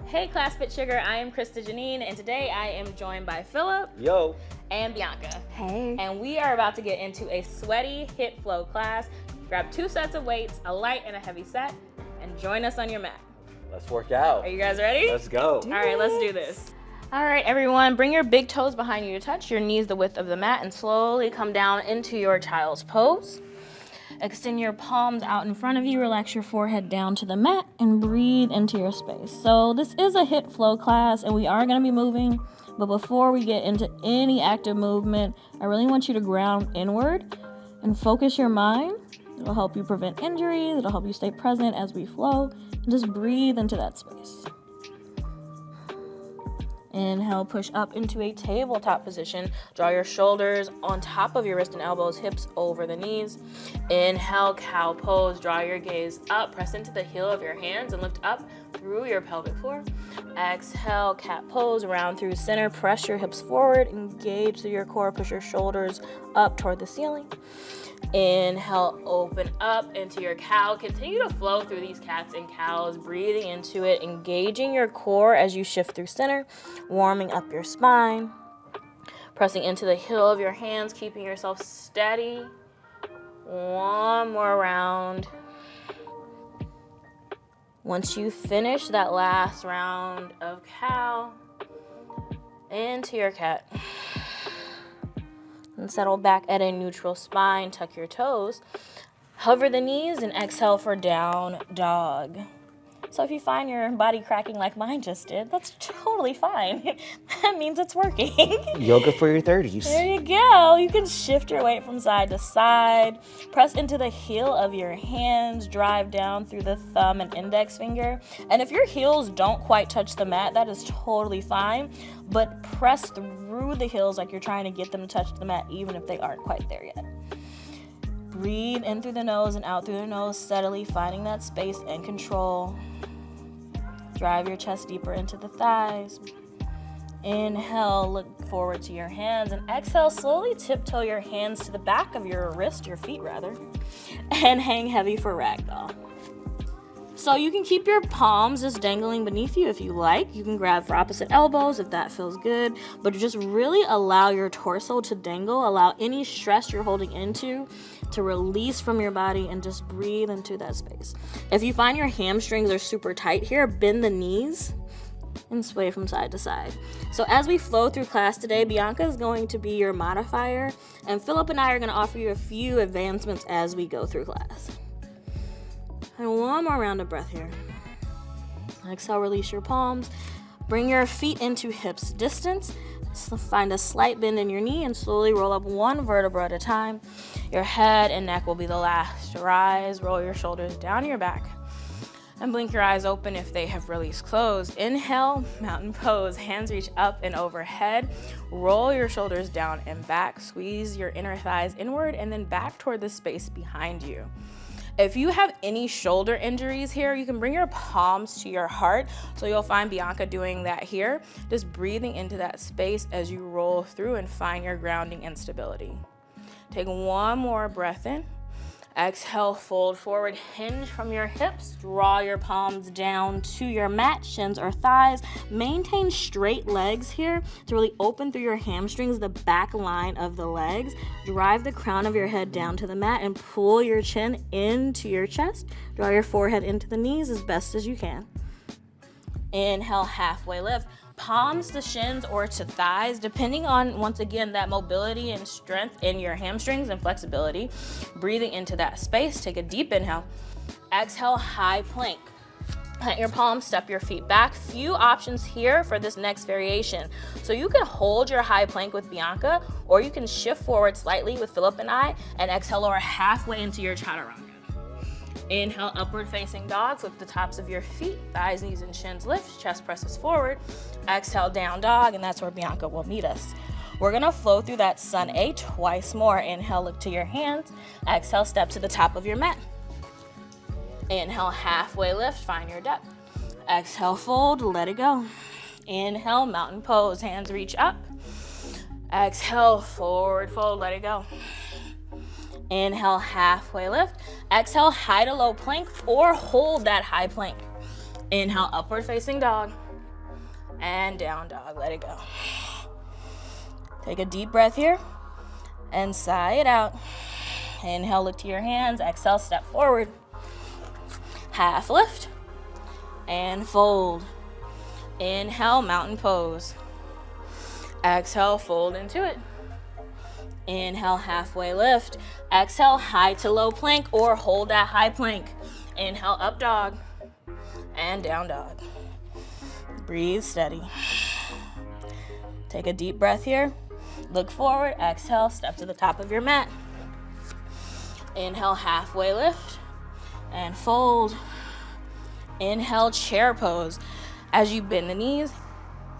Hey Class FitSugar, I am Krista Janine, and today I am joined by Philip. Yo. And Bianca. Hey. And we are about to get into a sweaty HIIT flow class. Grab 2 sets of weights, a light and a heavy set, and join us on your mat. Let's work out. Are you guys ready? Let's go. All right, let's do this. All right, everyone, bring your big toes behind you to touch, your knees the width of the mat, and slowly come down into your child's pose. Extend your palms out in front of you, relax your forehead down to the mat, and breathe into your space. So this is a HIIT flow class, and we are going to be moving, but before we get into any active movement, I really want you to ground inward and focus your mind. It'll help you prevent injuries, it'll help you stay present as we flow, and just breathe into that space. Inhale, push up into a tabletop position. Draw your shoulders on top of your wrist and elbows, hips over the knees. Inhale, cow pose. Draw your gaze up. Press into the heel of your hands and lift up through your pelvic floor. Exhale, cat pose. Round through center. Press your hips forward. Engage through your core. Push your shoulders up toward the ceiling. Inhale, open up into your cow. Continue to flow through these cats and cows, breathing into it, engaging your core as you shift through center, warming up your spine, pressing into the heel of your hands, keeping yourself steady. One more round. Once you finish that last round of cow, into your cat. And settle back at a neutral spine. Tuck your toes. Hover the knees and exhale for down dog. So if you find your body cracking like mine just did, that's totally fine. That means it's working. Yoga for your 30s. There you go. You can shift your weight from side to side. Press into the heel of your hands. Drive down through the thumb and index finger. And if your heels don't quite touch the mat, that is totally fine. But press through the heels like you're trying to get them to touch the mat, even if they aren't quite there yet. Breathe in through the nose and out through the nose, steadily finding that space and control. Drive your chest deeper into the thighs. Inhale, look forward to your hands, and exhale, slowly tiptoe your hands to the back of your wrist, your feet rather, and hang heavy for ragdoll. So you can keep your palms just dangling beneath you if you like. You can grab for opposite elbows if that feels good, but just really allow your torso to dangle. Allow any stress you're holding into to release from your body and just breathe into that space. If you find your hamstrings are super tight here, bend the knees and sway from side to side. So as we flow through class today, Bianca is going to be your modifier, and Philip and I are going to offer you a few advancements as we go through class. And one more round of breath here. Exhale, release your palms. Bring your feet into hips distance. Find a slight bend in your knee and slowly roll up one vertebra at a time. Your head and neck will be the last to rise. Roll your shoulders down your back. And blink your eyes open if they have released closed. Inhale, mountain pose. Hands reach up and overhead. Roll your shoulders down and back. Squeeze your inner thighs inward and then back toward the space behind you. If you have any shoulder injuries here, you can bring your palms to your heart. So you'll find Bianca doing that here. Just breathing into that space as you roll through and find your grounding and stability. Take one more breath in. Exhale, fold forward, hinge from your hips. Draw your palms down to your mat, shins or thighs. Maintain straight legs here to really open through your hamstrings, the back line of the legs. Drive the crown of your head down to the mat and pull your chin into your chest. Draw your forehead into the knees as best as you can. Inhale, halfway lift. Palms to shins or to thighs, depending on, once again, that mobility and strength in your hamstrings and flexibility. Breathing into that space, take a deep inhale. Exhale, high plank. Plant your palms, step your feet back. Few options here for this next variation. So you can hold your high plank with Bianca, or you can shift forward slightly with Philip and I, and exhale lower halfway into your chaturanga. Inhale, upward facing dog. Flip the tops of your feet. Thighs, knees, and shins lift. Chest presses forward. Exhale, down dog, and that's where Bianca will meet us. We're gonna flow through that sun A twice more. Inhale, look to your hands. Exhale, step to the top of your mat. Inhale, halfway lift, find your depth. Exhale, fold, let it go. Inhale, mountain pose, hands reach up. Exhale, forward fold, let it go. Inhale, halfway lift. Exhale, high to low plank or hold that high plank. Inhale, upward facing dog. and down dog. Let it go. Take a deep breath here and sigh it out. Inhale, look to your hands. Exhale, step forward. Half lift and fold. Inhale, mountain pose. Exhale, fold into it. Inhale, halfway lift. Exhale, high to low plank or hold that high plank. Inhale, up dog and down dog. Breathe steady. Take a deep breath here. Look forward. Exhale, step to the top of your mat. Inhale, halfway lift and fold. Inhale, chair pose. As you bend the knees,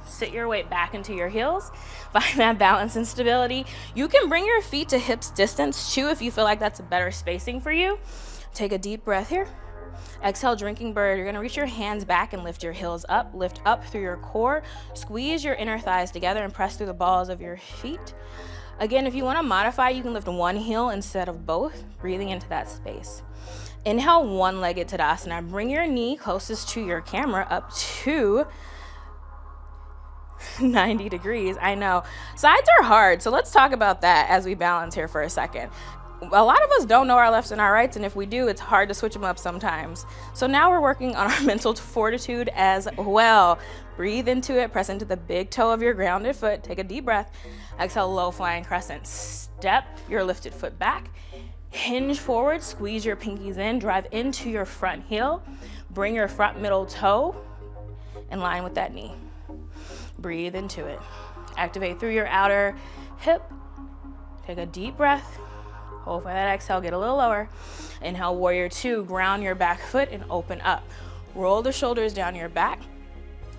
sit your weight back into your heels. Find that balance and stability. You can bring your feet to hips distance too if you feel like that's a better spacing for you. Take a deep breath here. Exhale, drinking bird. You're gonna reach your hands back and lift your heels up. Lift up through your core. Squeeze your inner thighs together and press through the balls of your feet. Again, if you wanna modify, you can lift one heel instead of both, breathing into that space. Inhale, one-legged Tadasana. Bring your knee closest to your camera up to 90 degrees. I know. Sides are hard, so let's talk about that as we balance here for a second. A lot of us don't know our lefts and our rights, and if we do, it's hard to switch them up sometimes. So now we're working on our mental fortitude as well. Breathe into it, press into the big toe of your grounded foot. Take a deep breath. Exhale, low flying crescent. Step your lifted foot back. Hinge forward, squeeze your pinkies in, drive into your front heel. Bring your front middle toe in line with that knee. Breathe into it. Activate through your outer hip. Take a deep breath. Hold for that exhale, get a little lower. Inhale, warrior two, ground your back foot and open up. Roll the shoulders down your back.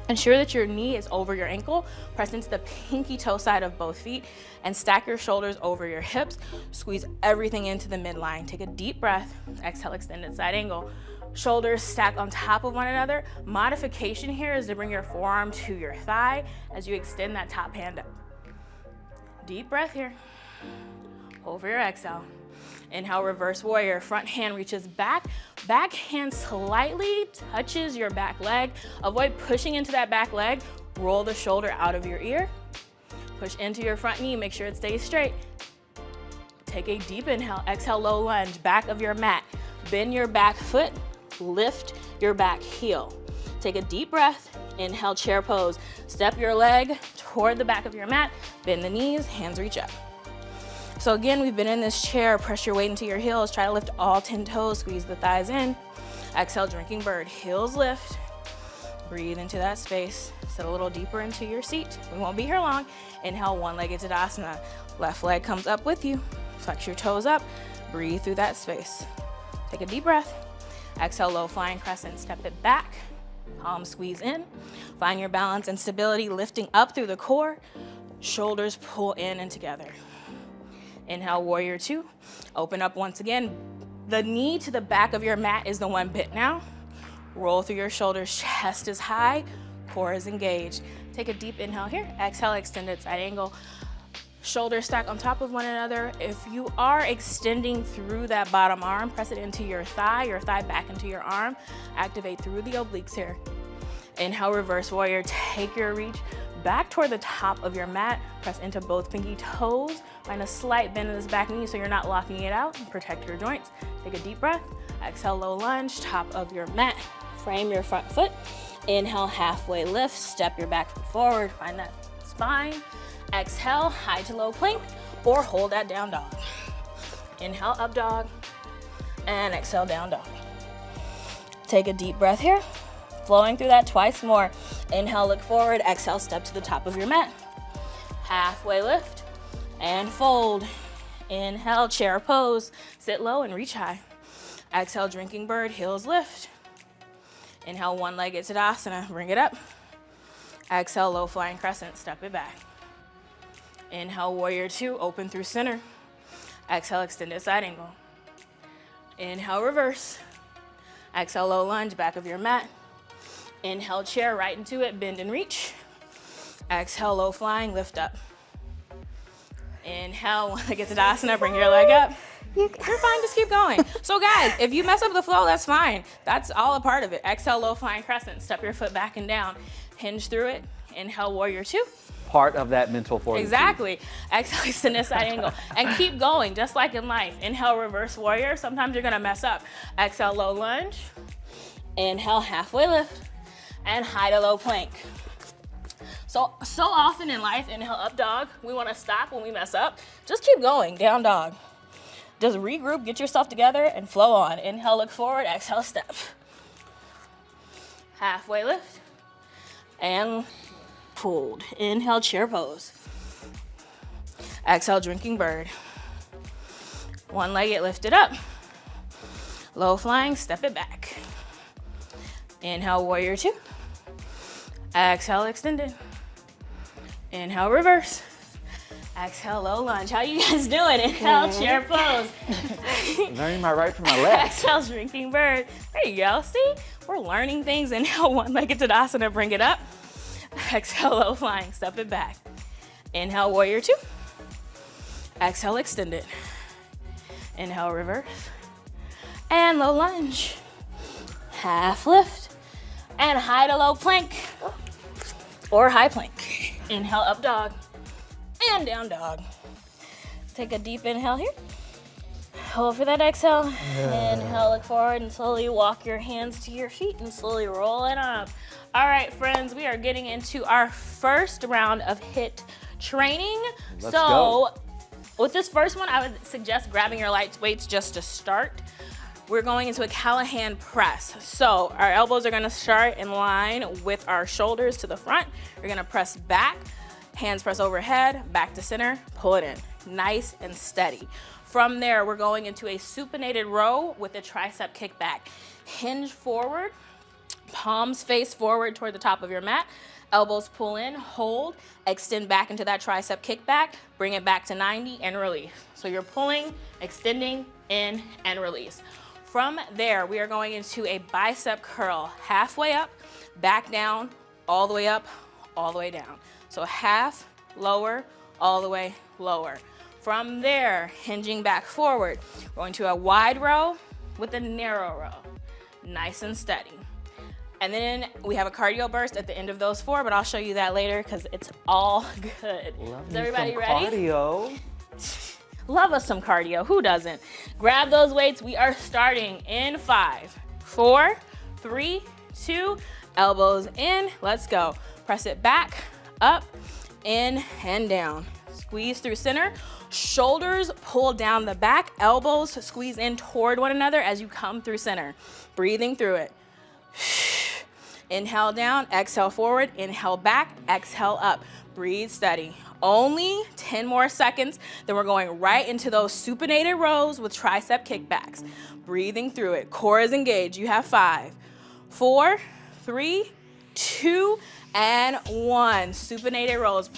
Ensure that your knee is over your ankle. Press into the pinky toe side of both feet and stack your shoulders over your hips. Squeeze everything into the midline. Take a deep breath. Exhale, extended side angle. Shoulders stack on top of one another. Modification here is to bring your forearm to your thigh as you extend that top hand up. Deep breath here. Hold for your exhale. Inhale, reverse warrior. Front hand reaches back. Back hand slightly touches your back leg. Avoid pushing into that back leg. Roll the shoulder out of your ear. Push into your front knee. Make sure it stays straight. Take a deep inhale. Exhale, low lunge. Back of your mat. Bend your back foot. Lift your back heel. Take a deep breath. Inhale, chair pose. Step your leg toward the back of your mat. Bend the knees. Hands reach up. So again, we've been in this chair. Press your weight into your heels. Try to lift all 10 toes. Squeeze the thighs in. Exhale, drinking bird. Heels lift. Breathe into that space. Sit a little deeper into your seat. We won't be here long. Inhale, one-legged Tadasana. Left leg comes up with you. Flex your toes up. Breathe through that space. Take a deep breath. Exhale, low flying crescent. Step it back. Palms squeeze in. Find your balance and stability, lifting up through the core. Shoulders pull in and together. Inhale, warrior two. Open up once again. The knee to the back of your mat is the one bit now. Roll through your shoulders, chest is high, core is engaged. Take a deep inhale here. Exhale, extended side angle. Shoulders stack on top of one another. If you are extending through that bottom arm, press it into your thigh back into your arm. Activate through the obliques here. Inhale, reverse warrior. Take your reach back toward the top of your mat. Press into both pinky toes. Find a slight bend in this back knee so you're not locking it out. Protect your joints. Take a deep breath. Exhale, low lunge, top of your mat. Frame your front foot. Inhale, halfway lift. Step your back foot forward. Find that spine. Exhale, high to low plank, or hold that down dog. Inhale, up dog, and exhale, down dog. Take a deep breath here. Flowing through that twice more. Inhale, look forward. Exhale, step to the top of your mat. Halfway lift and fold. Inhale, chair pose. Sit low and reach high. Exhale, drinking bird, heels lift. Inhale, one-legged Tadasana. Bring it up. Exhale, low flying crescent. Step it back. Inhale, warrior two. Open through center. Exhale, extended side angle. Inhale, reverse. Exhale, low lunge, back of your mat. Inhale, chair right into it, bend and reach. Exhale, low flying, lift up. Inhale, one-legged Tadasana, bring your leg up. You're fine, just keep going. So guys, if you mess up the flow, that's fine. That's all a part of it. Exhale, low flying crescent, step your foot back and down. hinge through it. Inhale, warrior two. Part of that mental fortitude. Exactly. Exhale, extend this side angle. And keep going, just like in life. Inhale, reverse warrior. Sometimes you're gonna mess up. Exhale, low lunge. Inhale, halfway lift. And high to low plank. So often in life, inhale, up dog. We wanna stop when we mess up. Just keep going, down dog. Just regroup, get yourself together, and flow on. Inhale, look forward. Exhale, step. Halfway lift. And pulled. Inhale, chair pose. Exhale, drinking bird. One leg, it lifted up. Low flying, step it back. Inhale, warrior two. Exhale, extended. Inhale, reverse. Exhale, low lunge. How you guys doing? Inhale, chair pose. Learning my right from my left. Exhale, drinking bird. There you go. See, we're learning things. Inhale, one-legged Tadasana, bring it up. Exhale, low flying, step it back. Inhale, warrior two. Exhale, extend it. Inhale, reverse. And low lunge. Half lift. And high to low plank. Or high plank. Inhale, up dog. And down dog. Take a deep inhale here. Hold for that exhale. Inhale, look forward and slowly walk your hands to your feet and slowly roll it up. All right, friends, we are getting into our first round of HIIT training. Let's go. With this first one, I would suggest grabbing your light weights just to start. We're going into a Callahan press. So our elbows are gonna start in line with our shoulders to the front. We're gonna press back, hands press overhead, back to center, pull it in, nice and steady. From there, we're going into a supinated row with a tricep kickback. Hinge forward, palms face forward toward the top of your mat, elbows pull in, hold, extend back into that tricep kickback, bring it back to 90 and release. So you're pulling, extending, in and release. From there, we are going into a bicep curl, halfway up, back down, all the way up, all the way down. So half, lower, all the way, lower. From there, hinging back forward, going to a wide row with a narrow row, nice and steady. And then we have a cardio burst at the end of those four, but I'll show you that later because it's all good. Is everybody ready? Cardio. Love us some cardio, who doesn't? Grab those weights, we are starting in 5, 4, 3, 2, elbows in, let's go. Press it back, up, in, and down. Squeeze through center, shoulders pull down the back, elbows squeeze in toward one another as you come through center. Breathing through it. Inhale down, exhale forward, inhale back, exhale up. Breathe steady. Only 10 more seconds, then we're going right into those supinated rows with tricep kickbacks. Breathing through it. Core is engaged. You have 5, 4, 3, 2, and 1. Supinated rows.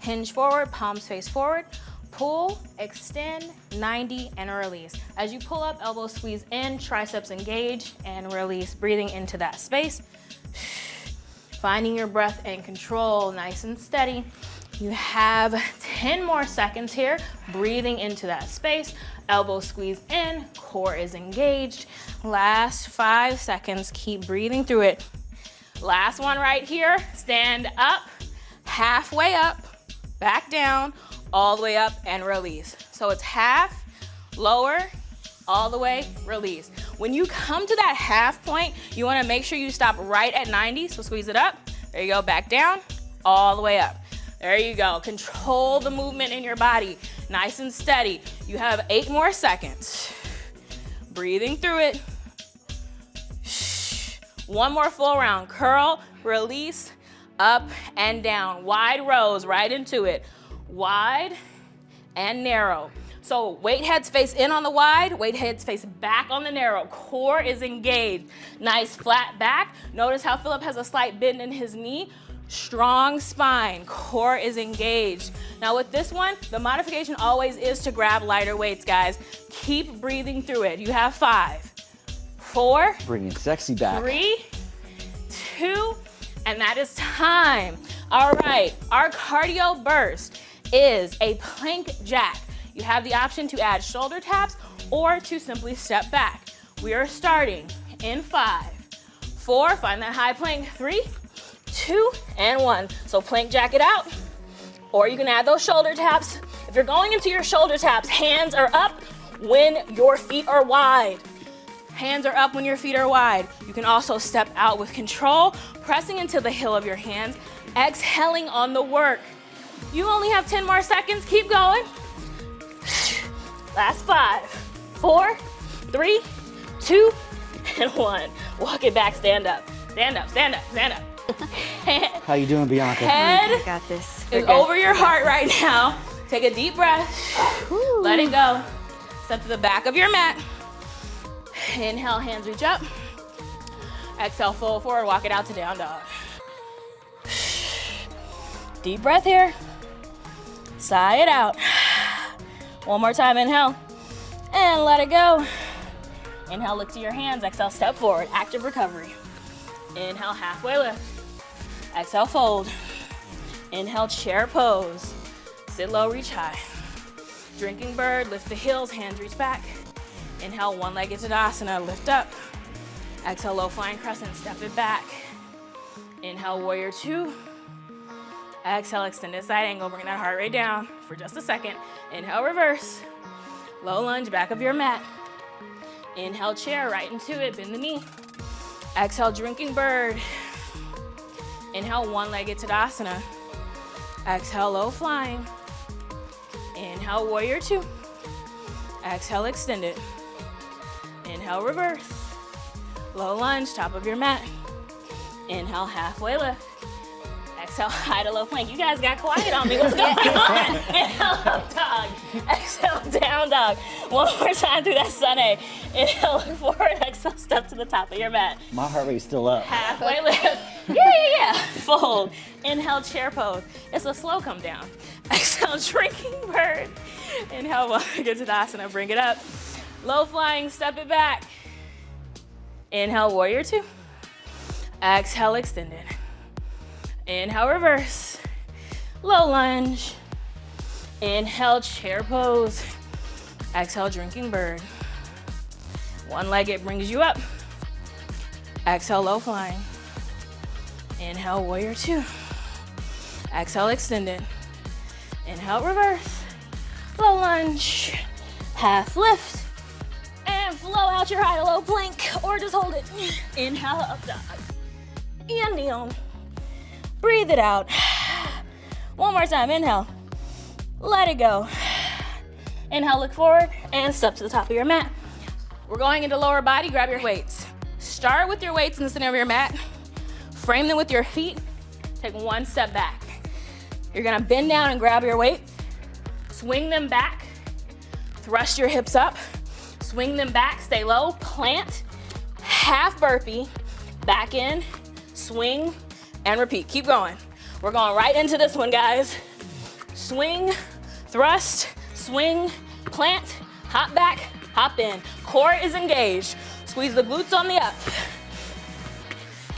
Hinge forward, palms face forward. Pull, extend, 90, and release. As you pull up, elbows squeeze in, triceps engage, and release. Breathing into that space. Finding your breath and control, nice and steady. You have 10 more seconds here. Breathing into that space. Elbows squeeze in, core is engaged. Last 5 seconds, keep breathing through it. Last one right here, stand up, halfway up, back down, all the way up and release. So it's half, lower, all the way, release. When you come to that half point, you wanna make sure you stop right at 90, so squeeze it up. There you go, back down, all the way up. There you go, control the movement in your body, nice and steady. You have 8 more seconds. Breathing through it. One more full round, curl, release, up and down. Wide rows, right into it. Wide and narrow. So weight heads face in on the wide, weight heads face back on the narrow. Core is engaged. Nice flat back. Notice how Philip has a slight bend in his knee. Strong spine, core is engaged. Now with this one, the modification always is to grab lighter weights, guys. Keep breathing through it. You have 5, 4, Bringing sexy back. 3, 2, and that is time. All right, our cardio burst is a plank jack. You have the option to add shoulder taps or to simply step back. We are starting in 5, 4, find that high plank. 3, 2, and 1. So plank jack it out, or you can add those shoulder taps. If you're going into your shoulder taps, hands are up when your feet are wide. Hands are up when your feet are wide. You can also step out with control, pressing into the heel of your hands, exhaling on the work. You only have 10 more seconds. Keep going. Last 5, 4, 3, 2, and 1. Walk it back, stand up. Stand up, stand up, stand up. How you doing, Bianca? Head I got this. is over your heart right now. Take a deep breath. Let it go. Step to the back of your mat. Inhale, hands reach up. Exhale, fold forward, walk it out to down dog. Deep breath here. Sigh it out. One more time, inhale. And let it go. Inhale, look to your hands. Exhale, step forward, active recovery. Inhale, halfway lift. Exhale, fold. Inhale, chair pose. Sit low, reach high. Drinking bird, lift the heels, hands reach back. Inhale, one-legged Tadasana, lift up. Exhale, low flying crescent, step it back. Inhale, warrior 2. Exhale, extended side angle, bring that heart rate down for just a second. Inhale, reverse. Low lunge, back of your mat. Inhale, chair, right into it, bend the knee. Exhale, drinking bird. Inhale, one-legged Tadasana. Exhale, low flying. Inhale, warrior 2. Exhale, extend it. Inhale, reverse. Low lunge, top of your mat. Inhale, halfway lift. Exhale, high to low plank. You guys got quiet on me. What's going on? Inhale, up dog. Exhale, down dog. One more time through that sun A. Inhale, look forward. Exhale, step to the top of your mat. My heart rate's still up. Halfway lift. Yeah. Fold. Inhale, chair pose. It's a slow come down. Exhale, drinking bird. Inhale, one-legged Tadasana. Bring it up. Low flying, step it back. Inhale, warrior 2. Exhale, extend it. Inhale, reverse. Low lunge. Inhale, chair pose. Exhale, drinking bird. One leg, it brings you up. Exhale, low flying. Inhale, warrior 2. Exhale, extend it. Inhale, reverse. Low lunge. Half lift. And flow out your high to low plank, or just hold it. Inhale, up dog. And kneel. Breathe it out. One more time, inhale. Let it go. Inhale, look forward, and step to the top of your mat. We're going into lower body, grab your weights. Start with your weights in the center of your mat. Frame them with your feet. Take one step back. You're gonna bend down and grab your weight. Swing them back. Thrust your hips up. Swing them back, stay low, plant, half burpee, back in, swing, and repeat. Keep going. We're going right into this one, guys. Swing, thrust, swing, plant, hop back, hop in. Core is engaged. Squeeze the glutes on the up.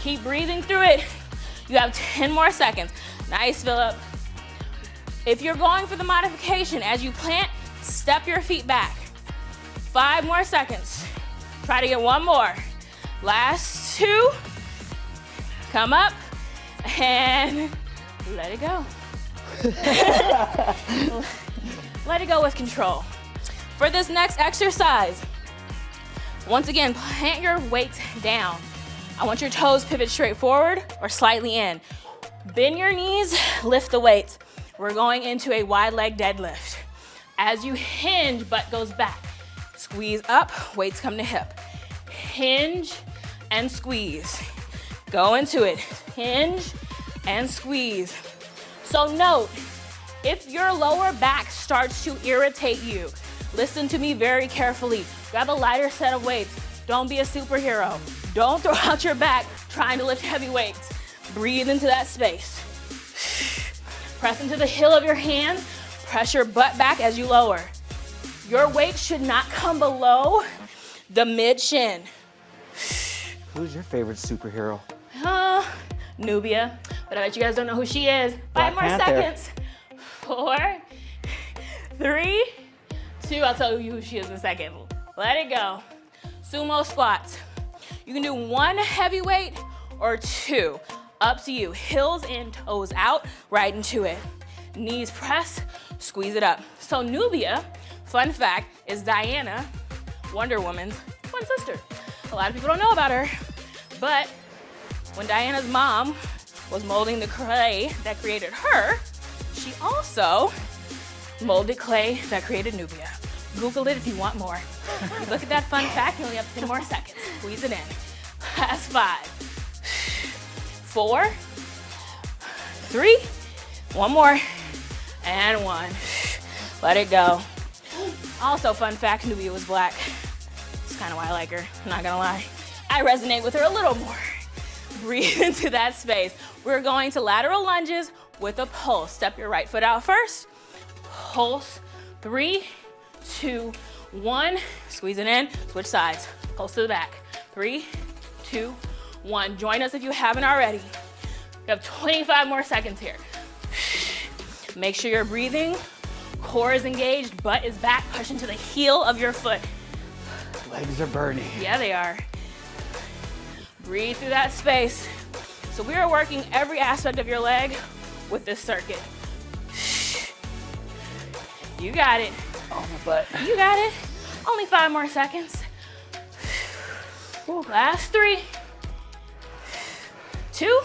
Keep breathing through it. You have 10 more seconds. Nice, Philip. If you're going for the modification, as you plant, step your feet back. 5 more seconds. Try to get one more. Last 2. Come up and let it go. Let it go with control. For this next exercise, once again, plant your weight down. I want your toes pivot straight forward or slightly in. Bend your knees, lift the weights. We're going into a wide leg deadlift. As you hinge, butt goes back. Squeeze up, weights come to hip. Hinge and squeeze. Go into it. Hinge and squeeze. So note, if your lower back starts to irritate you, listen to me very carefully. Grab a lighter set of weights. Don't be a superhero. Don't throw out your back trying to lift heavy weights. Breathe into that space. Press into the heel of your hand. Press your butt back as you lower. Your weight should not come below the mid-shin. Who's your favorite superhero? Nubia, but I bet you guys don't know who she is. 5 more seconds. 4, 3, 2, I'll tell you who she is in a second. Let it go. Sumo squats. You can do 1 heavy weight or 2. Up to you. Heels in, toes out, right into it. Knees press, squeeze it up. So Nubia, fun fact, is Diana, Wonder Woman's twin sister. A lot of people don't know about her, but when Diana's mom was molding the clay that created her, she also molded clay that created Nubia. Google it if you want more. Look at that fun fact, you only have 10 more seconds. Squeeze it in. Last 5, 4, 3, 1 more, and 1. Let it go. Also, fun fact, Nubia was black. That's kind of why I like her, I'm not gonna lie. I resonate with her a little more. Breathe into that space. We're going to lateral lunges with a pulse. Step your right foot out first. Pulse, 3, 2, 1. Squeeze it in, switch sides. Pulse to the back. 3, 2, 1. Join us if you haven't already. We have 25 more seconds here. Make sure you're breathing. Core is engaged, butt is back. Push into the heel of your foot. Legs are burning. Yeah, they are. Breathe through that space. So we are working every aspect of your leg with this circuit. You got it. Oh, my butt. You got it. Only 5 more seconds. Last 3, 2,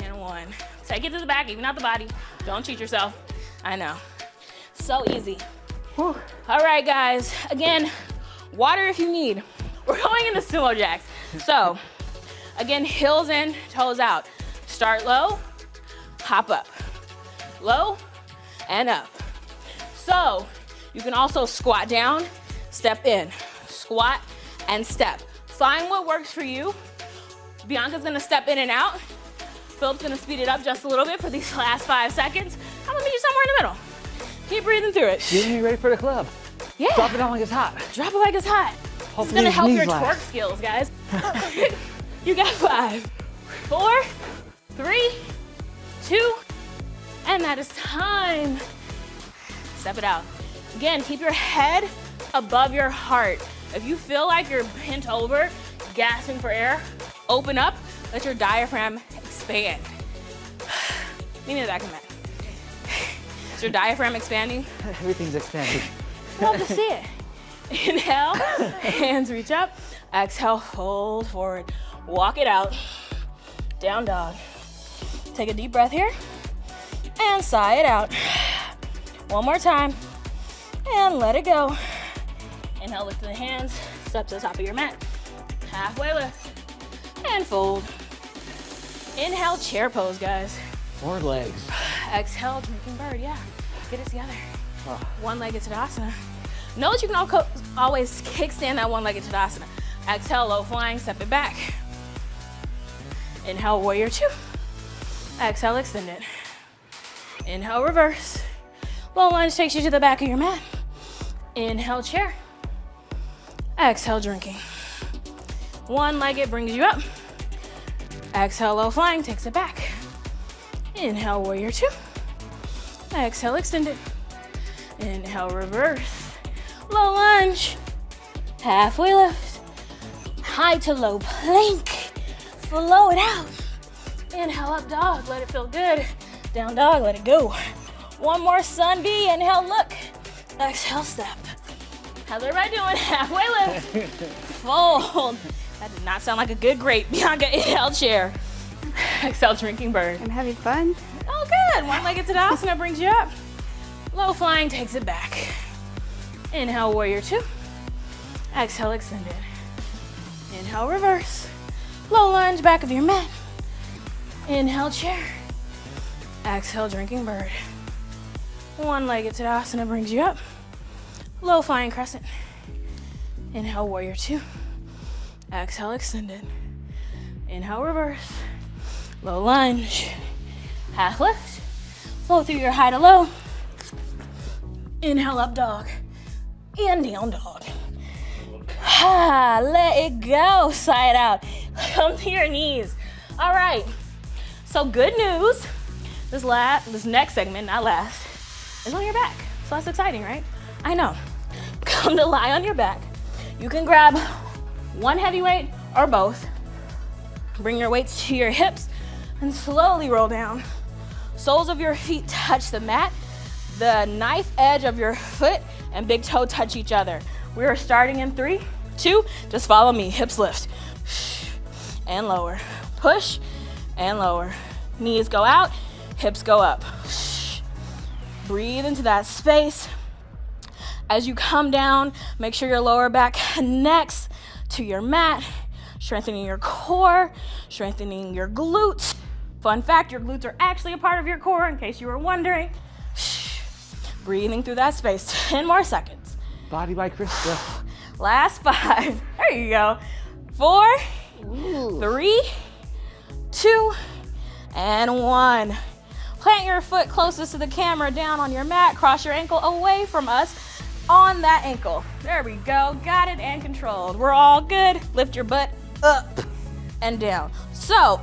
and 1. Take it to the back, even out the body. Don't cheat yourself. I know. So easy. Whew. All right, guys. Again, water if you need. We're going into sumo jacks. So, again, heels in, toes out. Start low, hop up. Low and up. So, you can also squat down, step in, squat and step. Find what works for you. Bianca's gonna step in and out. Philip's gonna speed it up just a little bit for these last 5 seconds. I'm gonna meet you somewhere in the middle. Keep breathing through it. Getting me ready for the club. Yeah. Drop it down like it's hot. Drop it like it's hot. It's gonna help your twerk skills, guys. You got 5, 4, 3, 2, and that is time. Step it out. Again, keep your head above your heart. If you feel like you're bent over, gasping for air, open up, let your diaphragm expand. Lean me to the back of the mat. Is your diaphragm expanding? Everything's expanding. Love to see it. Inhale, hands reach up. Exhale, fold forward. Walk it out. Down dog. Take a deep breath here. And sigh it out. One more time. And let it go. Inhale, lift the hands. Step to the top of your mat. Halfway lift. And fold. Inhale, chair pose, guys. 4 legs. Exhale, drinking bird, yeah. Get it together. Oh. One-legged Tadasana. Know that you can always kickstand that one-legged Tadasana. Exhale, low flying, step it back. Inhale, warrior 2. Exhale, extend it. Inhale, reverse. Low lunge takes you to the back of your mat. Inhale, chair. Exhale, drinking. One-legged brings you up. Exhale, low flying, takes it back. Inhale, warrior 2. Exhale, extend it. Inhale, reverse. Low lunge. Halfway lift. High to low plank. Flow it out. Inhale, up dog, let it feel good. Down dog, let it go. One more sun bee, inhale, look. Exhale, step. How's everybody doing? Halfway lift. Fold. That did not sound like a good grape. Bianca, inhale, chair. Exhale, drinking bird. I'm having fun. Oh, good. One-legged Tadasana brings you up. Low flying takes it back. Inhale, warrior 2. Exhale, extend it. Inhale, reverse. Low lunge, back of your mat. Inhale, chair. Exhale, drinking bird. One-legged Tadasana brings you up. Low flying crescent. Inhale, warrior 2. Exhale, extend it. Inhale, reverse. Low lunge. Half lift. Flow through your high to low. Inhale, up dog. And down dog. Let it go. Sigh it out. Come to your knees. All right. So good news. This next segment, not last, is on your back. So that's exciting, right? I know. Come to lie on your back. You can grab one heavy weight or both. Bring your weights to your hips and slowly roll down. Soles of your feet touch the mat. The knife edge of your foot and big toe touch each other. We are starting in 3, 2, just follow me. Hips lift and lower. Push and lower. Knees go out, hips go up. Breathe into that space. As you come down, make sure your lower back connects to your mat, strengthening your core, strengthening your glutes. Fun fact, your glutes are actually a part of your core in case you were wondering. Breathing through that space, 10 more seconds. Body by Krista. Last 5, there you go. 4, Ooh. 3, 2, and 1. Plant your foot closest to the camera down on your mat, cross your ankle away from us on that ankle. There we go, got it and controlled. We're all good. Lift your butt up and down. So,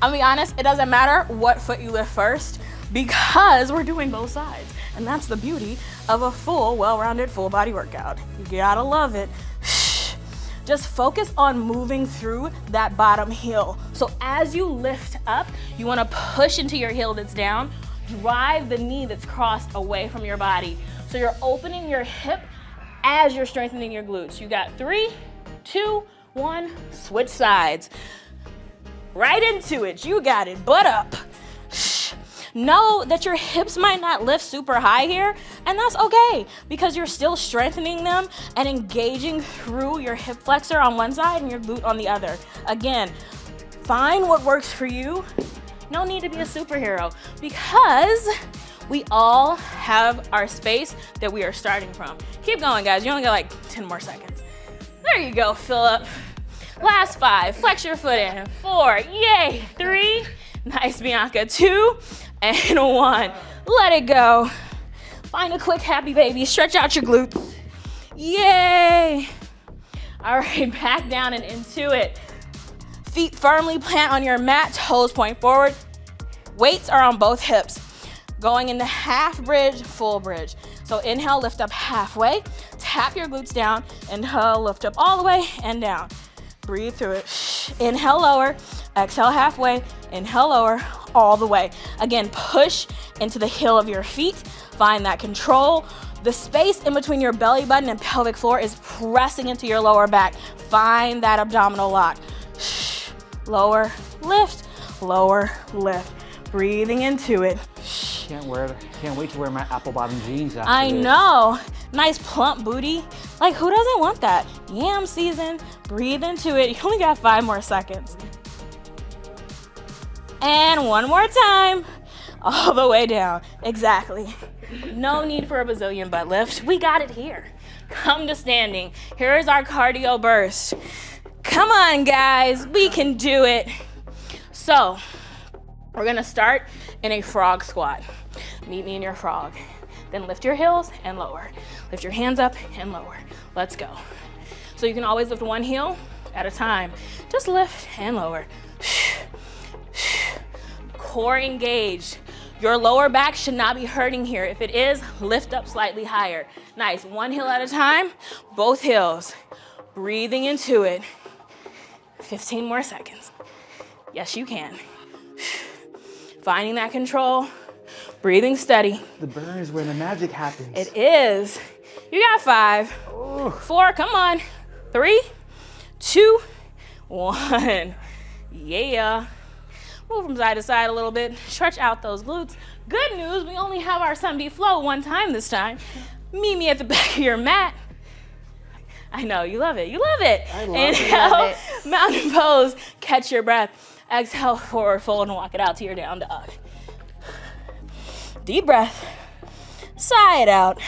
I'll be honest, it doesn't matter what foot you lift first because we're doing both sides. And that's the beauty of a full, well-rounded, full body workout. You gotta love it. Just focus on moving through that bottom heel. So as you lift up, you wanna push into your heel that's down, drive the knee that's crossed away from your body. So you're opening your hip as you're strengthening your glutes. You got 3, 2, 1, switch sides. Right into it, you got it, butt up. Know that your hips might not lift super high here, and that's okay because you're still strengthening them and engaging through your hip flexor on one side and your glute on the other. Again, find what works for you. No need to be a superhero because we all have our space that we are starting from. Keep going, guys. You only got like 10 more seconds. There you go, fill up. Last 5, flex your foot in. 4, yay. 3, nice, Bianca. 2, and 1. Let it go. Find a quick happy baby. Stretch out your glutes. Yay. All right, back down and into it. Feet firmly plant on your mat, toes point forward. Weights are on both hips. Going into half bridge, full bridge. So inhale, lift up halfway. Tap your glutes down. Inhale, lift up all the way and down. Breathe through it. Inhale, lower. Exhale, halfway. Inhale, lower, all the way. Again, push into the heel of your feet. Find that control. The space in between your belly button and pelvic floor is pressing into your lower back. Find that abdominal lock. Lower, lift, lower, lift. Breathing into it. Can't wait to wear my apple bottom jeans after I this. know. Nice plump booty. Like, who doesn't want that? Yam season. Breathe into it. You only got 5 more seconds. And one more time. All the way down. Exactly. No need for a bazillion butt lift. We got it here. Come to standing. Here is our cardio burst. Come on, guys. We can do it. So, we're gonna start in a frog squat. Meet me in your frog. Then lift your heels and lower. Lift your hands up and lower. Let's go. So you can always lift one heel at a time. Just lift and lower. Core engaged. Your lower back should not be hurting here. If it is, lift up slightly higher. Nice, one heel at a time, both heels. Breathing into it. 15 more seconds. Yes, you can. Finding that control, breathing steady. The burn is where the magic happens. It is. You got 5, 4, come on. 3, 2, 1. Yeah. Move from side to side a little bit. Stretch out those glutes. Good news, we only have our Sunday flow one time this time. Meet me at the back of your mat. I know, you love it. You love it. I love Inhale, it. mountain pose. Catch your breath. Exhale, forward fold, and walk it out to your down dog. Deep breath. Sigh it out.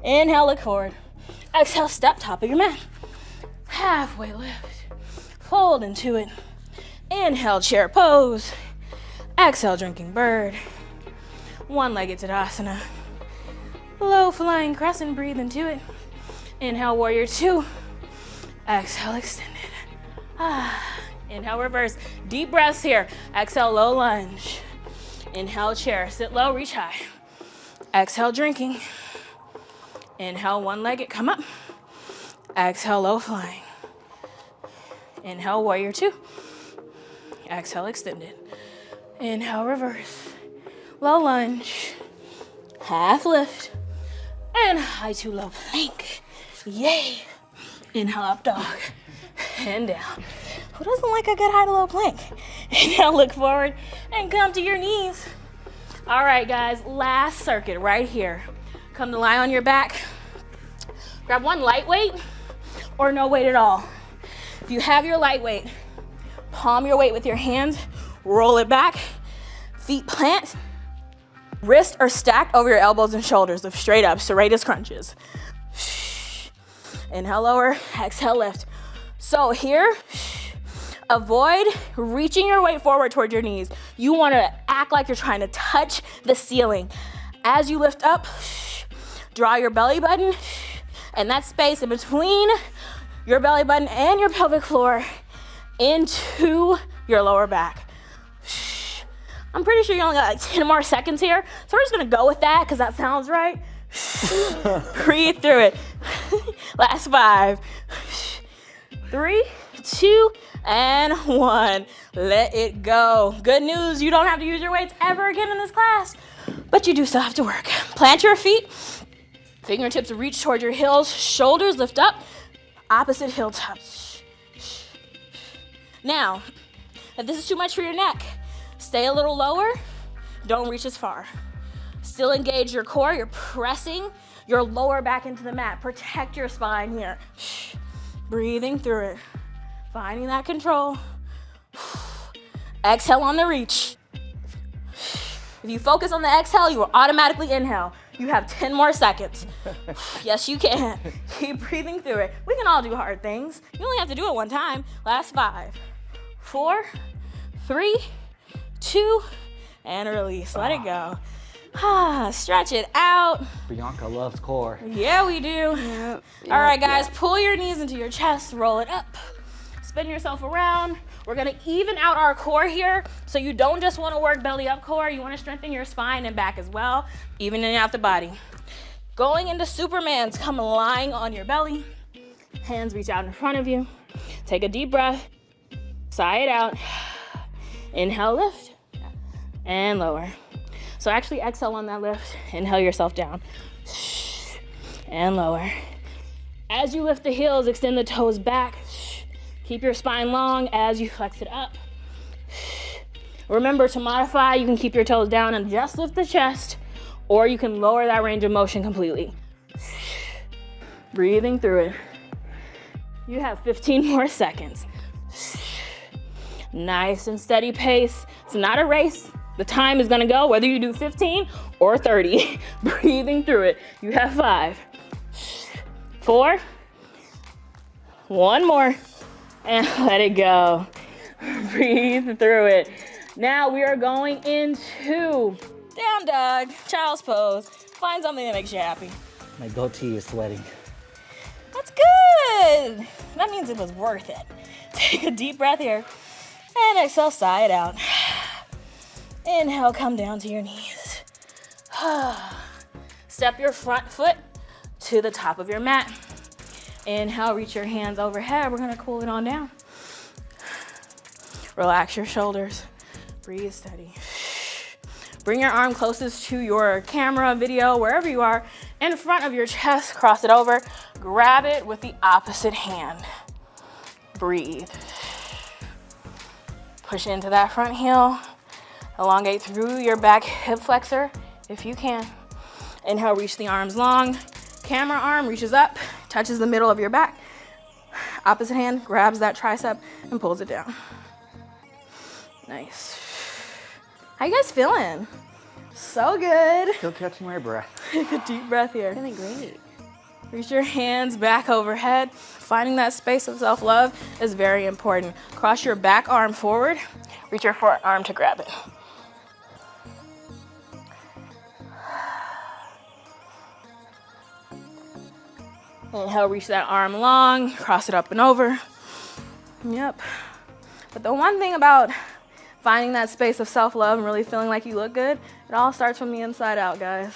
Inhale, look forward. Exhale, step top of your mat. Halfway lift. Fold into it. Inhale, chair pose. Exhale, drinking bird. One-legged Tadasana. Low flying crescent, breathe into it. Inhale, warrior 2. Exhale, extended. Inhale, reverse. Deep breaths here. Exhale, low lunge. Inhale, chair. Sit low, reach high. Exhale, drinking. Inhale, one-legged, come up. Exhale, low flying. Inhale, warrior two. Exhale, extended. Inhale, reverse. Low lunge. Half lift. And high to low plank. Yay. Inhale, up dog. And down. Who doesn't like a good high to low plank? Now look forward and come to your knees. All right, guys, last circuit right here. Come to lie on your back. Grab one lightweight or no weight at all. If you have your lightweight, palm your weight with your hands, roll it back, feet plant, wrists are stacked over your elbows and shoulders, lift straight up, serratus crunches. Inhale, lower, exhale, lift. So here, avoid reaching your weight forward toward your knees. You wanna act like you're trying to touch the ceiling. As you lift up, draw your belly button and that space in between your belly button and your pelvic floor into your lower back. I'm pretty sure you only got like 10 more seconds here, so we're just gonna go with that because that sounds right. Breathe through it. Last 5, 3, 2, and 1. Let it go. Good news, you don't have to use your weights ever again in this class, but you do still have to work. Plant your feet, fingertips reach toward your heels, shoulders lift up, opposite heel touch. Now, if this is too much for your neck, stay a little lower, don't reach as far. Still engage your core, you're pressing your lower back into the mat. Protect your spine here. Breathing through it, finding that control. Exhale on the reach. If you focus on the exhale, you will automatically inhale. You have 10 more seconds. Yes, you can. Keep breathing through it. We can all do hard things. You only have to do it one time. Last 5, 4, 3, 2, and release. Let it go. Stretch it out. Bianca loves core. Yeah, we do. Yep. All right, guys, pull your knees into your chest, roll it up. Spin yourself around. We're gonna even out our core here, so you don't just wanna work belly up core, you wanna strengthen your spine and back as well, evening out the body. Going into Superman's, come lying on your belly. Hands reach out in front of you. Take a deep breath, sigh it out. Inhale, lift, and lower. So actually exhale on that lift, inhale yourself down, and lower. As you lift the heels, extend the toes back. Keep your spine long as you flex it up. Remember to modify, you can keep your toes down and just lift the chest, or you can lower that range of motion completely. Breathing through it. You have 15 more seconds. Nice and steady pace. It's not a race. The time is gonna go whether you do 15 or 30. Breathing through it. You have 5, 4, 1 more, and let it go. Breathe through it. Now we are going into down dog, child's pose. Find something that makes you happy. My goatee is sweating. That's good. That means it was worth it. Take a deep breath here and exhale, sigh it out. Inhale, come down to your knees. Step your front foot to the top of your mat. Inhale, reach your hands overhead. We're gonna cool it on down. Relax your shoulders. Breathe steady. Bring your arm closest to your camera, video, wherever you are, in front of your chest. Cross it over. Grab it with the opposite hand. Breathe. Push into that front heel. Elongate through your back hip flexor if you can. Inhale, reach the arms long. Camera arm reaches up, touches the middle of your back. Opposite hand grabs that tricep and pulls it down. Nice. How you guys feeling? So good. Still catching my breath. Take a deep breath here. Feeling great. Reach your hands back overhead. Finding that space of self-love is very important. Cross your back arm forward. Reach your front arm to grab it. Inhale, reach that arm long, cross it up and over. Yep. But the one thing about finding that space of self-love and really feeling like you look good, it all starts from the inside out, guys.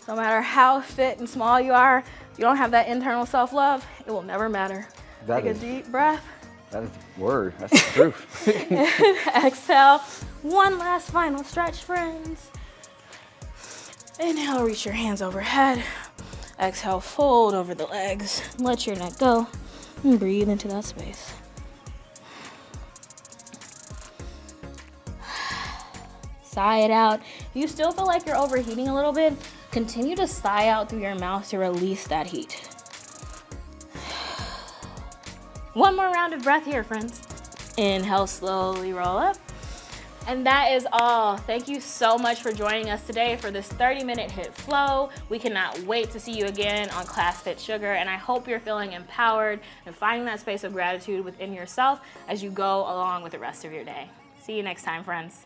No matter how fit and small you are, You don't have that internal self-love, it will never matter. Take a deep breath. That is the word. That's the truth. Exhale. One last final stretch, friends. Inhale, reach your hands overhead. Exhale, fold over the legs. Let your neck go and breathe into that space. Sigh it out. If you still feel like you're overheating a little bit, continue to sigh out through your mouth to release that heat. One more round of breath here, friends. Inhale, slowly roll up. And that is all. Thank you so much for joining us today for this 30-minute HIIT flow. We cannot wait to see you again on Class FitSugar, and I hope you're feeling empowered and finding that space of gratitude within yourself as you go along with the rest of your day. See you next time, friends.